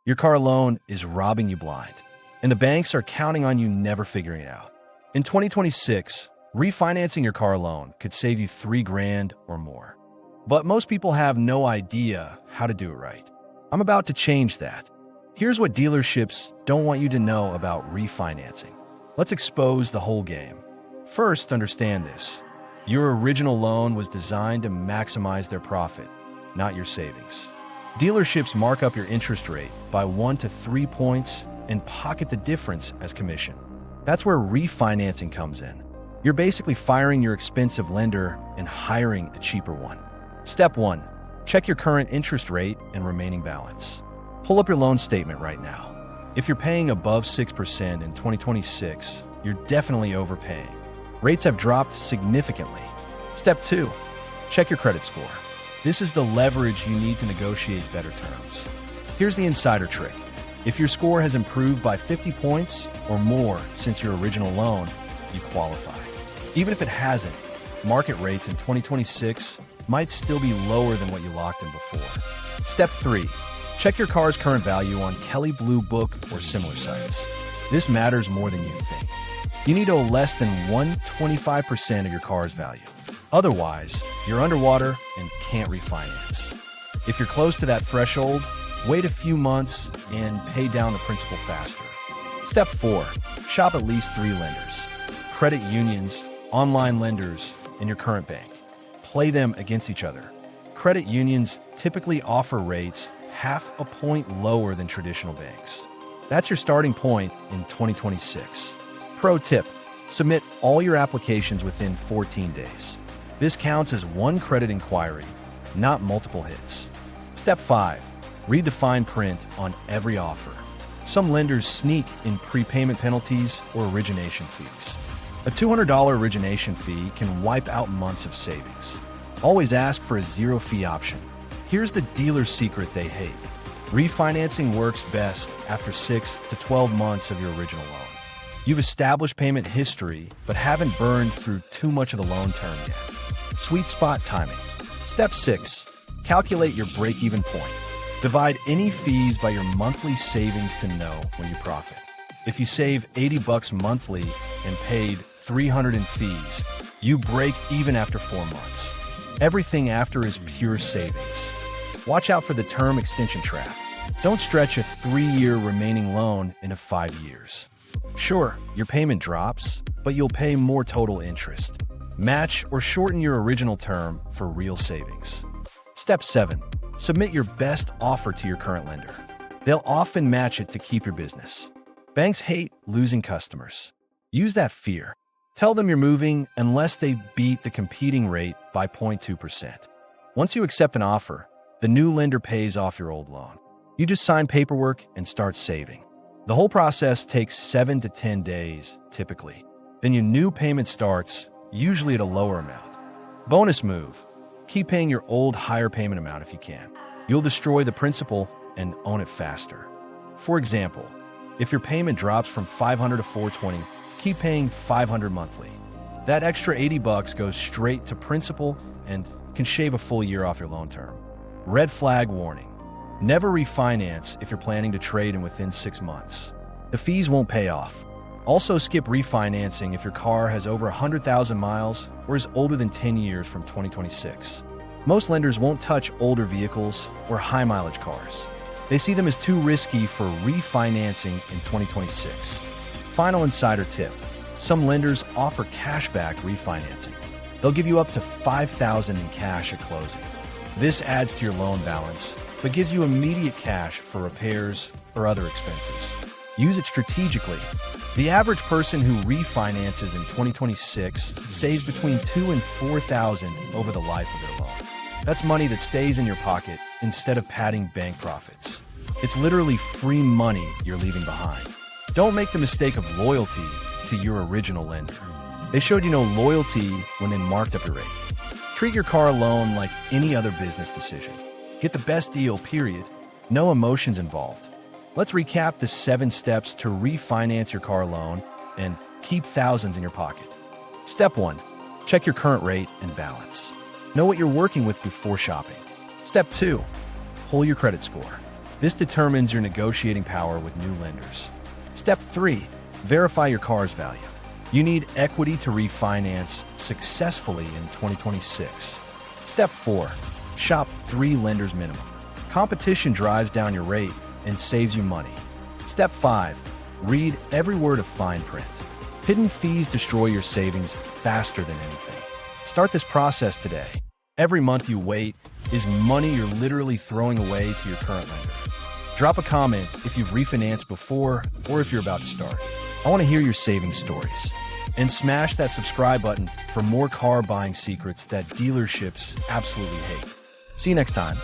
Your car loan is robbing you blind, and the banks are counting on you never figuring it out. In 2026, refinancing your car loan could save you $3,000 or more. But most people have no idea how to do it right. I'm about to change that. Here's what dealerships don't want you to know about refinancing. Let's expose the whole game. First, understand this. Your original loan was designed to maximize their profit, not your savings. Dealerships mark up your interest rate by 1 to 3 points and pocket the difference as commission. That's where refinancing comes in. You're basically firing your expensive lender and hiring a cheaper one. Step 1. Check your current interest rate and remaining balance. Pull up your loan statement right now. If you're paying above 6% in 2026, you're definitely overpaying. Rates have dropped significantly. Step 2. Check your credit score. This is the leverage you need to negotiate better terms. Here's the insider trick. If your score has improved by 50 points or more since your original loan, you qualify. Even if it hasn't, market rates in 2026 might still be lower than what you locked in before. Step 3. Check your car's current value on Kelley Blue Book or similar sites. This matters more than you think. You need to owe less than 125% of your car's value. Otherwise, you're underwater and can't refinance. If you're close to that threshold, wait a few months and pay down the principal faster. Step 4. Shop at least 3 lenders: credit unions, online lenders, and your current bank. Play them against each other. Credit unions typically offer rates half a point lower than traditional banks. That's your starting point in 2026. Pro tip: submit all your applications within 14 days. This counts as one credit inquiry, not multiple hits. Step 5. Read the fine print on every offer. Some lenders sneak in prepayment penalties or origination fees. A $200 origination fee can wipe out months of savings. Always ask for a zero-fee option. Here's the dealer's secret they hate. Refinancing works best after 6 to 12 months of your original loan. You've established payment history, but haven't burned through too much of the loan term yet. Sweet spot timing. Step 6. Calculate your break-even point. Divide any fees by your monthly savings to know when you profit. If you save $80 monthly and paid $300 in fees, you break even after 4 months. Everything after is pure savings. Watch out for the term extension trap. Don't stretch a 3-year remaining loan into 5 years. Sure, your payment drops, but you'll pay more total interest. Match or shorten your original term for real savings. Step 7. Submit your best offer to your current lender. They'll often match it to keep your business. Banks hate losing customers. Use that fear. Tell them you're moving unless they beat the competing rate by 0.2%. Once you accept an offer, the new lender pays off your old loan. You just sign paperwork and start saving. The whole process takes 7 to 10 days, typically. Then your new payment starts, usually at a lower amount. Bonus move: keep paying your old higher payment amount if you can. You'll destroy the principal and own it faster. For example, if your payment drops from $500 to $420, keep paying $500 monthly. That extra $80 goes straight to principal and can shave a full year off your loan term. Red flag warning: never refinance if you're planning to trade in within 6 months. The fees won't pay off. Also, skip refinancing if your car has over 100,000 miles or is older than 10 years from 2026. Most lenders won't touch older vehicles or high-mileage cars. They see them as too risky for refinancing in 2026. Final insider tip: some lenders offer cashback refinancing. They'll give you up to $5,000 in cash at closing. This adds to your loan balance, but gives you immediate cash for repairs or other expenses. Use it strategically. The average person who refinances in 2026 saves between $2,000 and $4,000 over the life of their loan. That's money that stays in your pocket instead of padding bank profits. It's literally free money you're leaving behind. Don't make the mistake of loyalty to your original lender. They showed you no loyalty when they marked up your rate. Treat your car loan like any other business decision. Get the best deal, period. No emotions involved. Let's recap the 7 steps to refinance your car loan and keep thousands in your pocket. Step 1. Check your current rate and balance. Know what you're working with before shopping. Step 2. Pull your credit score. This determines your negotiating power with new lenders. Step 3. Verify your car's value. You need equity to refinance successfully in 2026. Step 4. Shop 3 lenders minimum. Competition drives down your rate and saves you money. Step 5. Read every word of fine print. Hidden fees destroy your savings faster than anything. Start this process today. Every month you wait is money you're literally throwing away to your current lender. Drop a comment if you've refinanced before or if you're about to start. I want to hear your savings stories. And smash that subscribe button for more car buying secrets that dealerships absolutely hate. See you next time.